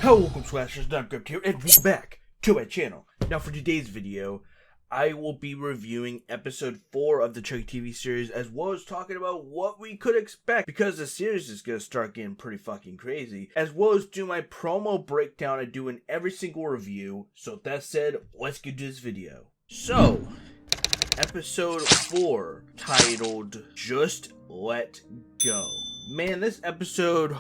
Hello, welcome Slashers, I'm Gripped here, and welcome back to my channel. Now for today's video, I will be reviewing episode 4 of the Chucky TV series, as well as talking about what we could expect, because the series is going to start getting pretty fucking crazy, as well as do my promo breakdown I do in every single review. So with that said, let's get to this video. So, episode 4, titled, Just Let Go. Man, this episode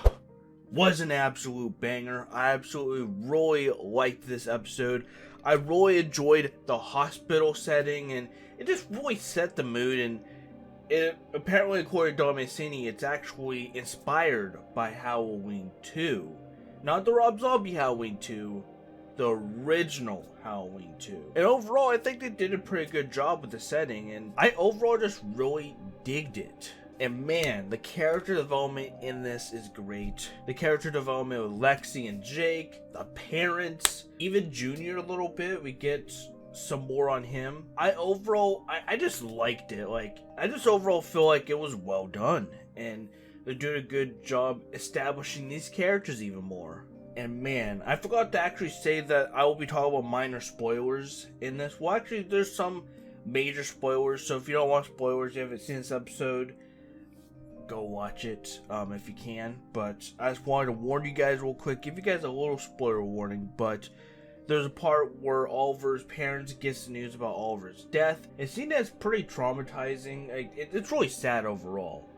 was an absolute banger. I absolutely really liked this episode. I really enjoyed the hospital setting, and it just really set the mood. And it apparently, according to Devon, it's actually inspired by Halloween 2, not the Rob Zombie Halloween 2, the original Halloween 2. And overall, I think they did a pretty good job with the setting, and I overall just really digged it. And man, the character development in this is great. The character development with Lexi and Jake, the parents, even Junior a little bit. We get some more on him. I just liked it. I just overall feel like it was well done. And they're doing a good job establishing these characters even more. And man, I forgot to actually say that I will be talking about minor spoilers in this. Well, actually, there's some major spoilers. So if you don't want spoilers, you haven't seen this episode, go watch it if you can. But I just wanted to warn you guys real quick, give you guys a little spoiler warning. But there's a part where Oliver's parents gets the news about Oliver's death. It seems that's pretty traumatizing. It's really sad overall,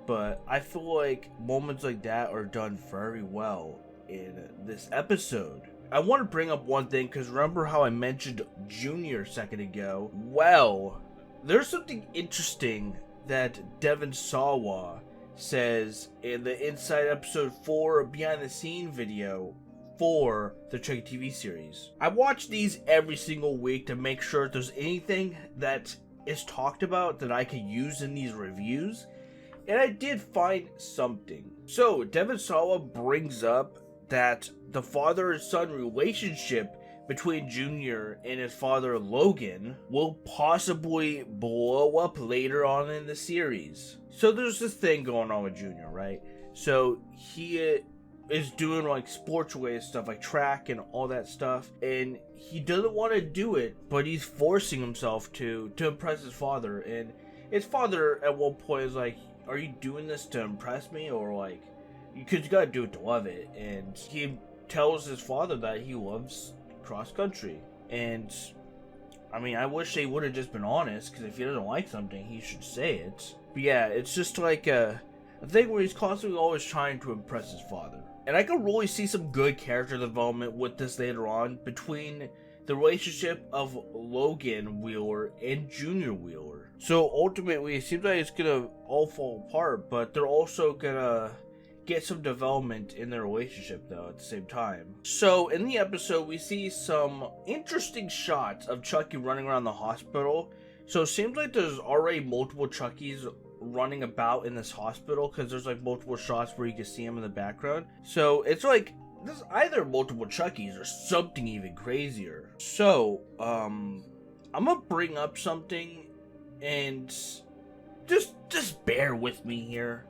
but I feel like moments like that are done very well in this episode. I want to bring up one thing, because remember how I mentioned Junior a second ago? Well, there's something interesting that Devon says in the Inside Episode 4 behind the scene video for the Chucky TV series. I watch these every single week to make sure if there's anything that is talked about that I could use in these reviews, and I did find something. So Devon brings up that the father and son relationship between Junior and his father Logan will possibly blow up later on in the series. So there's this thing going on with Junior, right? So he is doing like sports related stuff like track and all that stuff, and he doesn't want to do it, but he's forcing himself to impress his father. And his father at one point is like, are you doing this to impress me, or like, because you gotta do it to love it? And he tells his father that he loves cross country. And I mean, I wish they would have just been honest, because if he doesn't like something, he should say it. But yeah, it's just like a thing where he's constantly always trying to impress his father. And I can really see some good character development with this later on between the relationship of Logan Wheeler and Junior Wheeler. So ultimately, it seems like it's gonna all fall apart, but they're also gonna get some development in their relationship though at the same time. So in the episode, we see some interesting shots of Chucky running around the hospital. So it seems like there's already multiple Chuckies running about in this hospital, because there's like multiple shots where you can see him in the background. So it's like there's either multiple Chuckies or something even crazier. So I'm gonna bring up something, and just bear with me here.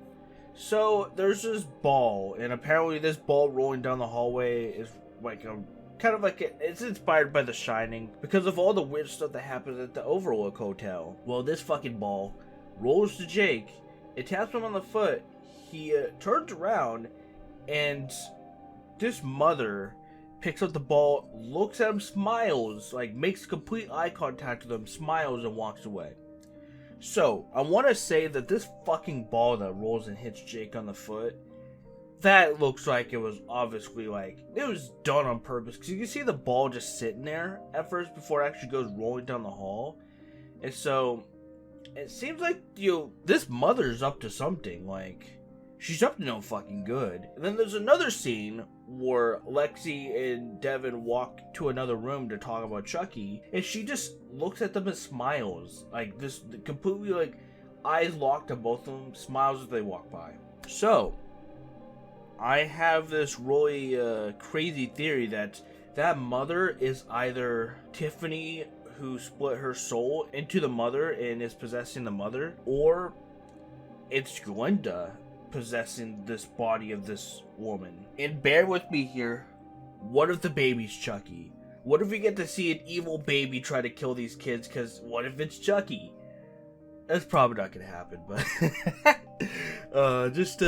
So there's this ball, and apparently this ball rolling down the hallway is like it's inspired by The Shining, because of all the weird stuff that happens at the Overlook Hotel. Well, this fucking ball rolls to Jake, it taps him on the foot, he turns around, and this mother picks up the ball, looks at him, smiles, like makes complete eye contact with him, smiles, and walks away. So, I want to say that this fucking ball that rolls and hits Jake on the foot, that looks like it was obviously like, it was done on purpose. Because you can see the ball just sitting there at first before it actually goes rolling down the hall. And so, it seems like, this mother's up to something. Like, she's up to no fucking good. And then there's another scene where Lexi and Devon walk to another room to talk about Chucky, and she just looks at them and smiles, like this, completely like eyes locked to both of them, smiles as they walk by. So I have this really crazy theory that mother is either Tiffany, who split her soul into the mother and is possessing the mother, or it's Glenda possessing this body of this woman. And bear with me here, what if the baby's Chucky? What if we get to see an evil baby try to kill these kids? Because what if it's Chucky? That's probably not gonna happen, but just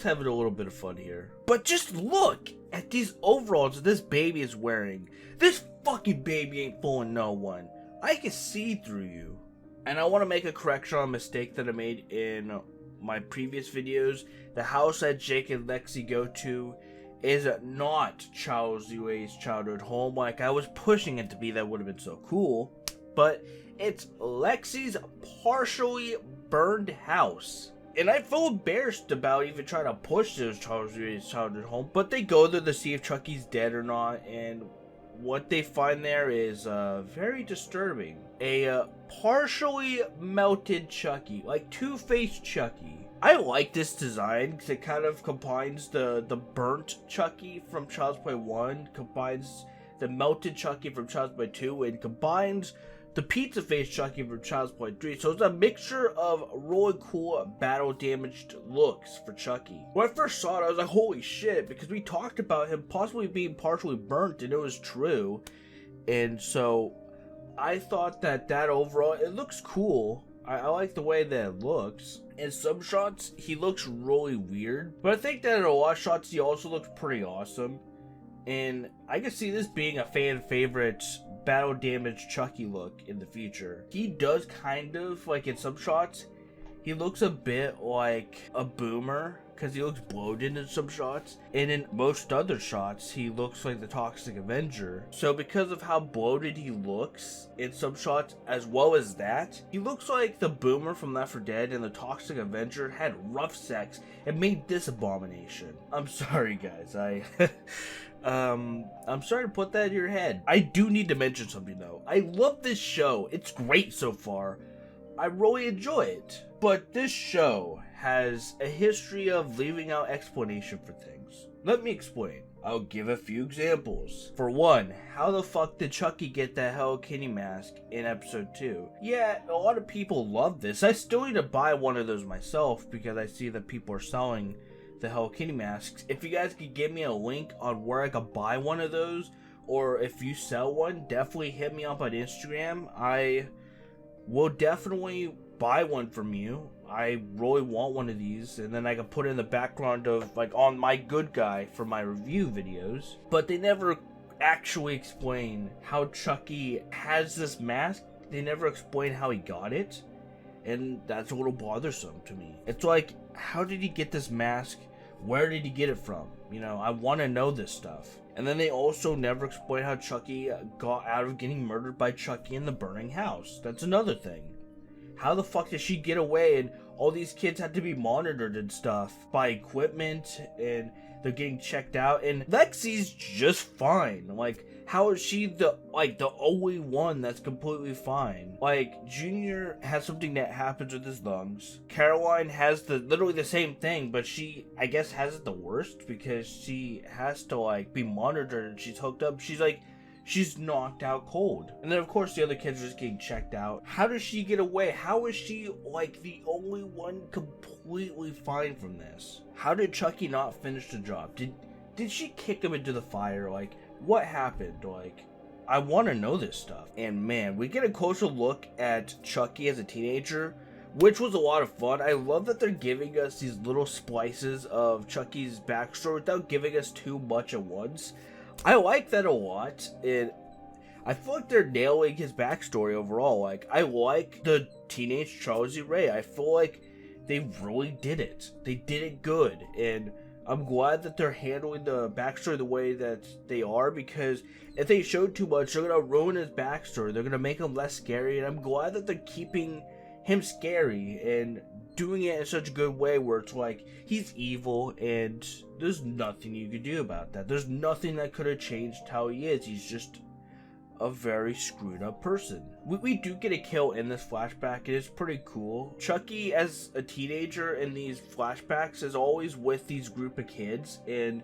having a little bit of fun here. But just look at these overalls that this baby is wearing. This fucking baby ain't fooling no one. I can see through you. And I want to make a correction on a mistake that I made in my previous videos. The house that Jake and Lexi go to is not Charles Yue's childhood home. Like, I was pushing it to be, that would have been so cool. But it's Lexi's partially burned house. And I feel embarrassed about even trying to push this Charles Yue's childhood home. But they go there to see if Chucky's dead or not. And what they find there is very disturbing. A partially melted Chucky. Like two-faced Chucky. I like this design because it kind of combines the burnt Chucky from Child's Play 1, combines the melted Chucky from Child's Play 2, and combines the pizza face Chucky from Child's Play 3. So it's a mixture of really cool battle damaged looks for Chucky. When I first saw it, I was like, holy shit, because we talked about him possibly being partially burnt, and it was true. And so I thought that overall, it looks cool. I like the way that it looks. In some shots, he looks really weird. But I think that in a lot of shots, he also looks pretty awesome. And I can see this being a fan favorite battle damaged Chucky look in the future. He does kind of, like in some shots, he looks a bit like a boomer. Because he looks bloated in some shots. And in most other shots, he looks like the Toxic Avenger. So because of how bloated he looks in some shots, as well as that, he looks like the boomer from Left 4 Dead and the Toxic Avenger had rough sex and made this abomination. I'm sorry, guys. I'm sorry to put that in your head. I do need to mention something, though. I love this show. It's great so far. I really enjoy it. But this show has a history of leaving out explanation for things. Let me explain. I'll give a few examples. For one, how the fuck did Chucky get that Hello Kitty mask in episode 2? Yeah, a lot of people love this. I still need to buy one of those myself because I see that people are selling the Hello Kitty masks. If you guys could give me a link on where I could buy one of those, or if you sell one, definitely hit me up on Instagram. I will definitely buy one from you. I really want one of these, and then I can put it in the background of, like, on my good guy for my review videos. But they never actually explain how Chucky has this mask. They never explain how he got it, and that's a little bothersome to me. It's like, how did he get this mask? Where did he get it from? You know, I want to know this stuff. And then they also never explain how Chucky got out of getting murdered by Chucky in the burning house. That's another thing. How the fuck did she get away and all these kids had to be monitored and stuff by equipment and they're getting checked out and Lexi's just fine? Like, how is she the only one that's completely fine? Like, Junior has something that happens with his lungs. Caroline has literally the same thing, but she, I guess, has it the worst because she has to, like, be monitored and she's hooked up. She's knocked out cold. And then, of course, the other kids are just getting checked out. How does she get away? How is she, like, the only one completely fine from this? How did Chucky not finish the job? Did she kick him into the fire? Like, what happened? Like, I want to know this stuff. And, man, we get a closer look at Chucky as a teenager, which was a lot of fun. I love that they're giving us these little splices of Chucky's backstory without giving us too much at once. I like that a lot, and I feel like they're nailing his backstory overall. Like, I like the teenage Charles E. Ray. I feel like they really did it. They did it good, and I'm glad that they're handling the backstory the way that they are, because if they show too much, they're going to ruin his backstory. They're going to make him less scary, and I'm glad that they're keeping him scary and doing it in such a good way where it's like, he's evil and there's nothing you can do about that. There's nothing that could have changed how he is. He's just a very screwed up person. We do get a kill in this flashback. It is pretty cool. Chucky as a teenager in these flashbacks is always with these group of kids, and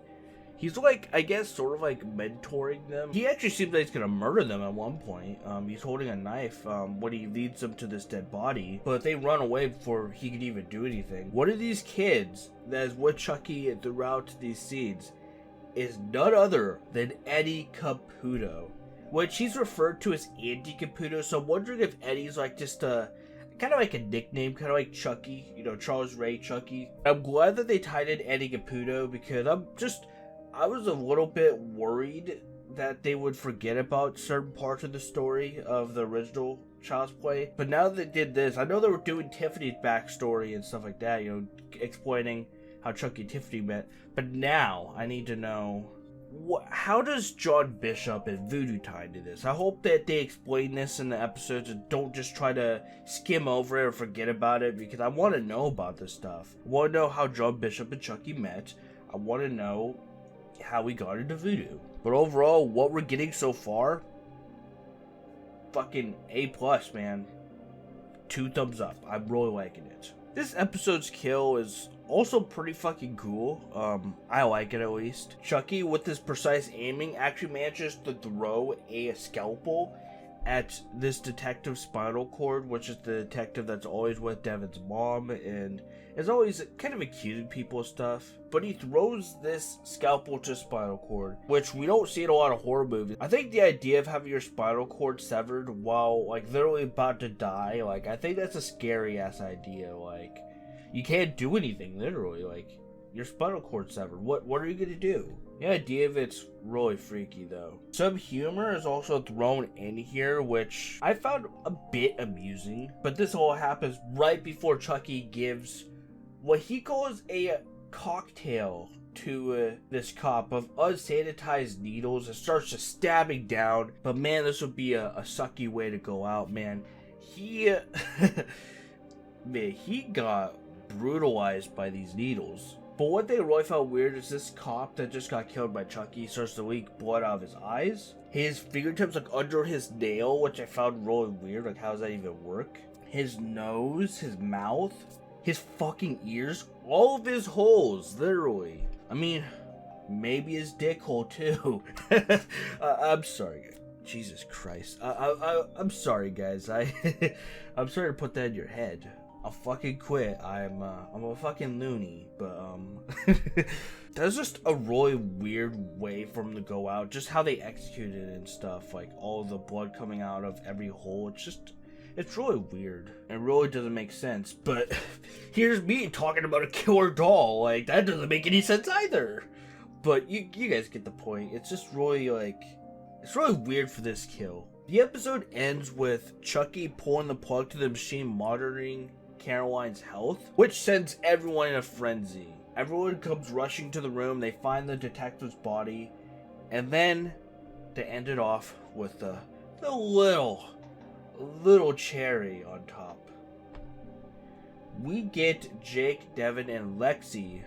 he's like, I guess, sort of like mentoring them. He actually seems like he's gonna murder them at one point. He's holding a knife when he leads them to this dead body, but they run away before he could even do anything. What are these kids that is with Chucky throughout these scenes? is none other than Eddie Caputo, which he's referred to as Andy Caputo, so I'm wondering if Eddie's like just a kind of like a nickname, kind of like Chucky, you know, Charles Ray Chucky. I'm glad that they tied in Eddie Caputo because I was a little bit worried that they would forget about certain parts of the story of the original Child's Play. But now that they did this, I know they were doing Tiffany's backstory and stuff like that, you know, explaining how Chucky and Tiffany met. But now I need to know, how does John Bishop and Voodoo tie into this? I hope that they explain this in the episodes and don't just try to skim over it or forget about it, because I want to know about this stuff. I want to know how John Bishop and Chucky met. I want to know how we got into Voodoo. But overall, what we're getting so far, fucking A+, man. 2 thumbs up. I'm really liking it. This episode's kill is also pretty fucking cool. I like it at least. Chucky, with his precise aiming, actually manages to throw a scalpel at this detective's spinal cord, which is the detective that's always with Devon's mom and is always kind of accusing people of stuff. But he throws this scalpel to spinal cord, which we don't see in a lot of horror movies. I think the idea of having your spinal cord severed while like literally about to die, like I think that's a scary ass idea. Like you can't do anything literally, like your spinal cord severed. What are you gonna do? The idea of it's really freaky though. Some humor is also thrown in here, which I found a bit amusing. But this all happens right before Chucky gives what he calls a cocktail to this cop of unsanitized needles and starts just stabbing down. But man, this would be a sucky way to go out, man. He got brutalized by these needles. But one thing I really found weird is this cop that just got killed by Chucky starts to leak blood out of his eyes. His fingertips like under his nail, which I found really weird. Like, how does that even work? His nose, his mouth, his fucking ears, all of his holes, literally. I mean, maybe his dick hole too. I'm sorry, guys. Jesus Christ. I'm sorry, guys. I'm sorry to put that in your head. I'll fucking quit. I'm a fucking loony, but that's just a really weird way for him to go out. Just how they executed it and stuff, like all the blood coming out of every hole. It's really weird. It really doesn't make sense. But here's me talking about a killer doll. Like that doesn't make any sense either. But you guys get the point. It's just really it's really weird for this kill. The episode ends with Chucky pulling the plug to the machine monitoring Caroline's health, which sends everyone in a frenzy. Everyone comes rushing to the room. They find the detective's body, and then they end it off with the little cherry on top. We get Jake, Devon, and Lexi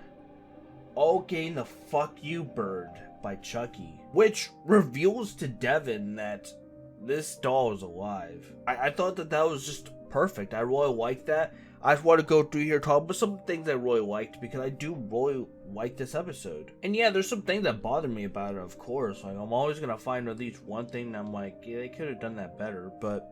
all getting the "fuck you bird" by Chucky, which reveals to Devon that this doll is alive. I thought that was just perfect. I really liked that. I just want to go through here talk about some things I really liked, because I do really like this episode. And yeah, there's some things that bother me about it, of course. Like, I'm always going to find at least one thing that I'm like, yeah, they could have done that better. But,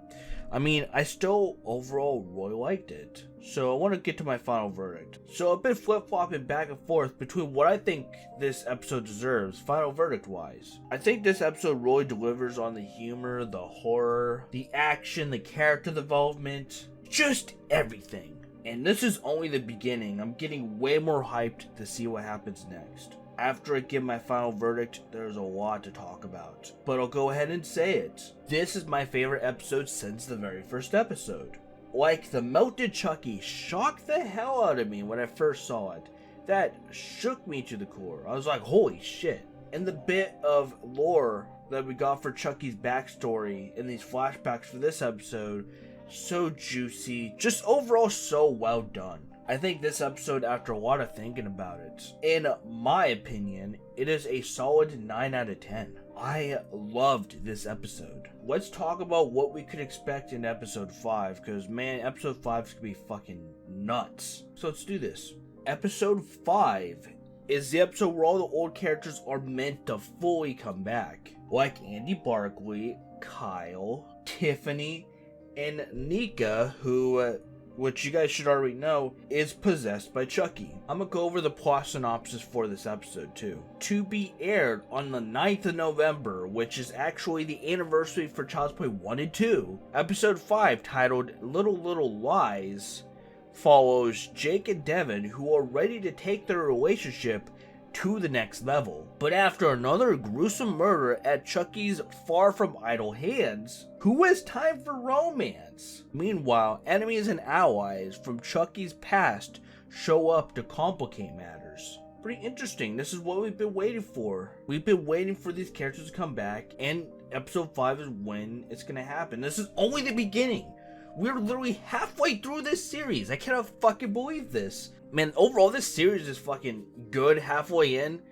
I mean, I still overall really liked it. So I want to get to my final verdict. So I've been flip-flopping back and forth between what I think this episode deserves, final verdict-wise. I think this episode really delivers on the humor, the horror, the action, the character development, just everything. And this is only the beginning. I'm getting way more hyped to see what happens next. After I give my final verdict, there's a lot to talk about. But I'll go ahead and say it. This is my favorite episode since the very first episode. Like, the melted Chucky shocked the hell out of me when I first saw it. That shook me to the core. I was like, holy shit. And the bit of lore that we got for Chucky's backstory in these flashbacks for this episode, so juicy, just overall so well done. I think this episode, after a lot of thinking about it, in my opinion, it is a solid 9 out of 10. I loved this episode. Let's talk about what we could expect in episode 5, because man, episode 5 is going to be fucking nuts. So let's do this. Episode 5 is the episode where all the old characters are meant to fully come back. Like Andy Barkley, Kyle, Tiffany, and Nika, who which you guys should already know, is possessed by Chucky. I'm gonna go over the plot synopsis for this episode too. To be aired on the 9th of November, which is actually the anniversary for Child's Play 1 and 2, episode 5, titled Little Little Lies, follows Jake and Devon, who are ready to take their relationship to the next level. But after another gruesome murder at Chucky's far from idle hands, who has time for romance? Meanwhile, enemies and allies from Chucky's past show up to complicate matters. Pretty interesting. This is what we've been waiting for. We've been waiting for these characters to come back, and episode 5 is when it's gonna happen. This is only the beginning. We're literally halfway through this series. I cannot fucking believe this. Man, overall, this series is fucking good halfway in.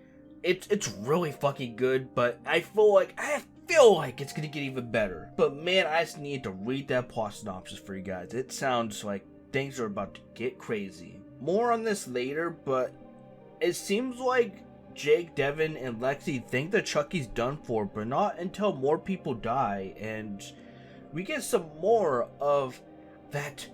It's really fucking good, but I feel like it's gonna get even better. But man, I just need to read that plot synopsis for you guys. It sounds like things are about to get crazy. More on this later, but it seems like Jake, Devon, and Lexi think that Chucky's done for, but not until more people die, and we get some more of that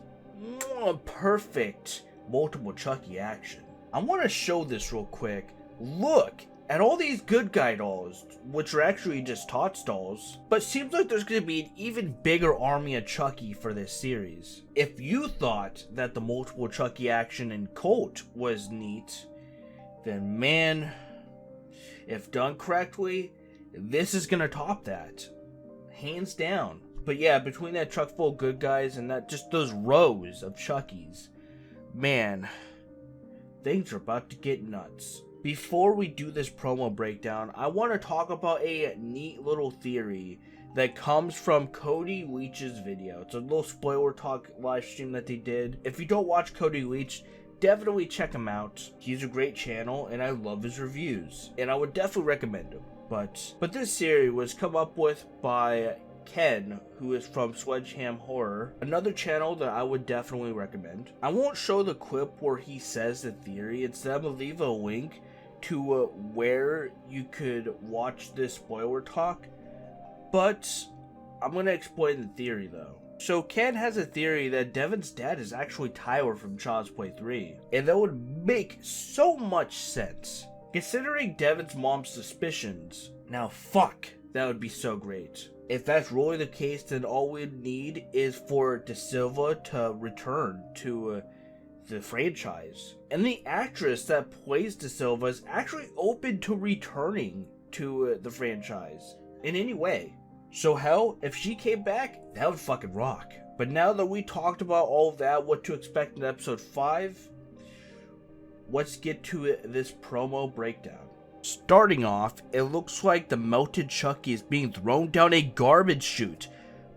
perfect multiple Chucky action. I want to show this real quick. Look at all these good guy dolls, which are actually just Tots dolls, but seems like there's going to be an even bigger army of Chucky for this series. If you thought that the multiple Chucky action in Cult was neat, then man, if done correctly, this is going to top that. Hands down. But yeah, between that truck full of good guys and that just those rows of Chuckies, man, things are about to get nuts. Before we do this promo breakdown, I want to talk about a neat little theory that comes from Cody Leach's video. It's a little spoiler talk live stream that they did. If you don't watch Cody Leach, definitely check him out. He's a great channel and I love his reviews, and I would definitely recommend him. But this theory was come up with by Ken, who is from Sledgeham Horror, another channel that I would definitely recommend. I won't show the clip where he says the theory. Instead, I'm gonna leave a link to where you could watch this spoiler talk, but I'm gonna explain the theory though. So Ken has a theory that Devon's dad is actually Tyler from Child's Play 3, and that would make so much sense considering Devon's mom's suspicions. Now fuck, that would be so great. If that's really the case, then all we need is for De Silva to return to the franchise. And the actress that plays De Silva is actually open to returning to the franchise in any way. So hell, if she came back, that would fucking rock. But now that we talked about all of that, what to expect in episode 5, let's get to this promo breakdown. Starting off, it looks like the melted Chucky is being thrown down a garbage chute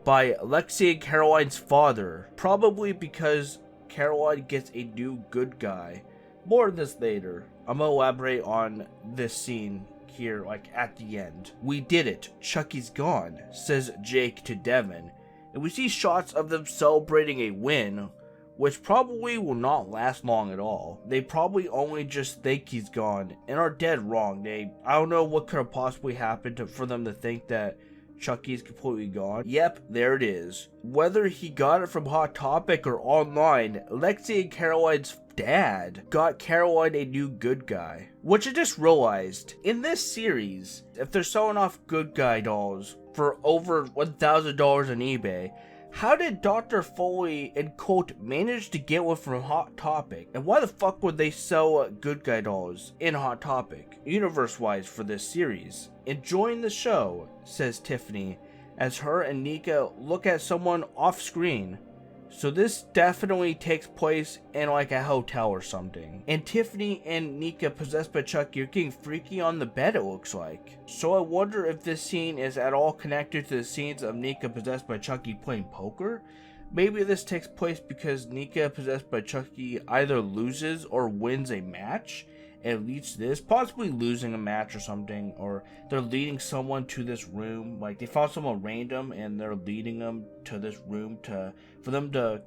by Lexi and Caroline's father, probably because Caroline gets a new good guy. More on this later. I'm gonna elaborate on this scene here, like at the end. We did it, Chucky's gone, says Jake to Devon, and we see shots of them celebrating a win, which probably will not last long at all. They probably only just think he's gone and are dead wrong. I don't know what could have possibly happened for them to think that Chucky's completely gone. Yep, there it is. Whether he got it from Hot Topic or online, Lexi and Caroline's dad got Caroline a new good guy. Which I just realized, in this series, if they're selling off good guy dolls for over $1,000 on eBay, how did Dr. Foley and Colt manage to get one from Hot Topic? And why the fuck would they sell good guy dolls in Hot Topic, universe-wise, for this series? Enjoying the show, says Tiffany, as her and Nika look at someone off-screen. So this definitely takes place in like a hotel or something. And Tiffany and Nika, possessed by Chucky, are getting freaky on the bed, it looks like. So I wonder if this scene is at all connected to the scenes of Nika possessed by Chucky playing poker? Maybe this takes place because Nika possessed by Chucky either loses or wins a match, and leads to this, possibly losing a match or something, or they're leading someone to this room, like they found someone random and they're leading them to this room for them to,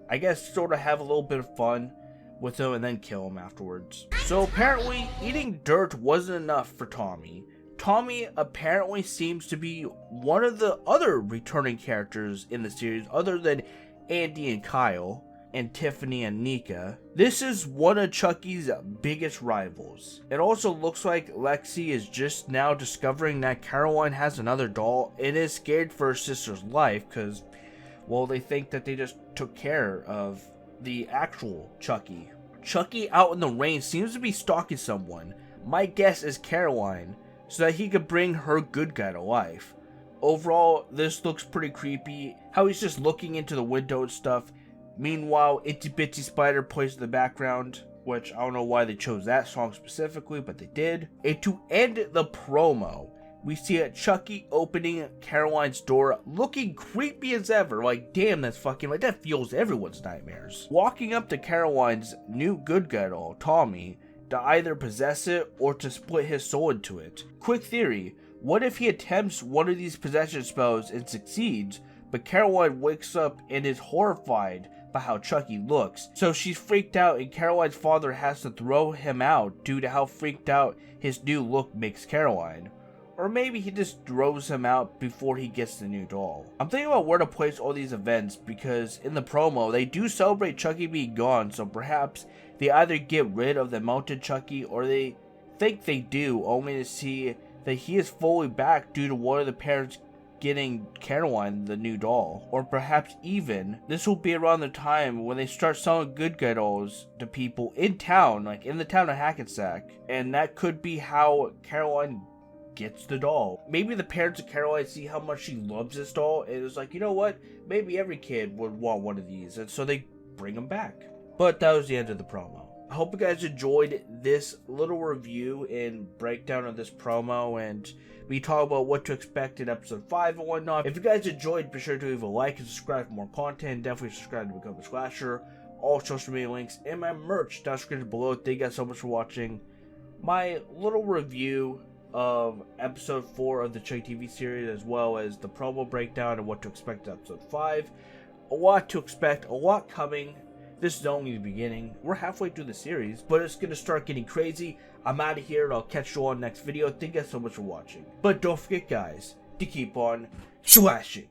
I guess, sort of have a little bit of fun with them and then kill him afterwards. So apparently eating dirt wasn't enough for Tommy. Tommy apparently seems to be one of the other returning characters in the series other than Andy and Kyle. and Tiffany and Nika. This is one of Chucky's biggest rivals. It also looks like Lexi is just now discovering that Caroline has another doll and is scared for her sister's life because, well, they think that they just took care of the actual Chucky. Chucky out in the rain seems to be stalking someone. My guess is Caroline, so that he could bring her good guy to life. Overall, this looks pretty creepy. How he's just looking into the window and stuff. Meanwhile, Itsy Bitsy Spider plays in the background, which I don't know why they chose that song specifically, but they did. And to end the promo, we see a Chucky opening Caroline's door, looking creepy as ever. Like, damn, that's fucking, like, that fuels everyone's nightmares. Walking up to Caroline's new good guy doll, Tommy, to either possess it or to split his soul into it. Quick theory, what if he attempts one of these possession spells and succeeds, but Caroline wakes up and is horrified by how Chucky looks. So she's freaked out and Caroline's father has to throw him out due to how freaked out his new look makes Caroline. Or maybe he just throws him out before he gets the new doll. I'm thinking about where to place all these events because in the promo they do celebrate Chucky being gone, so perhaps they either get rid of the mounted Chucky or they think they do, only to see that he is fully back due to one of the parents getting Caroline the new doll. Or perhaps even this will be around the time when they start selling good guy dolls to people in town, like in the town of Hackensack, and that could be how Caroline gets the doll. Maybe the parents of Caroline see how much she loves this doll and it's like, you know what, maybe every kid would want one of these, and so they bring them back. But that was the end of the promo. I hope you guys enjoyed this little review and breakdown of this promo, and we talk about what to expect in episode 5 and whatnot. If you guys enjoyed, be sure to leave a like and subscribe for more content. Definitely subscribe to Become a Slasher. All social media links and my merch down description below. Thank you guys so much for watching my little review of episode 4 of the Chucky TV series, as well as the promo breakdown and what to expect in episode 5. A lot to expect, a lot coming. This is only the beginning. We're halfway through the series, but it's going to start getting crazy. I'm out of here, and I'll catch you on next video. Thank you guys so much for watching. But don't forget, guys, to keep on slashing.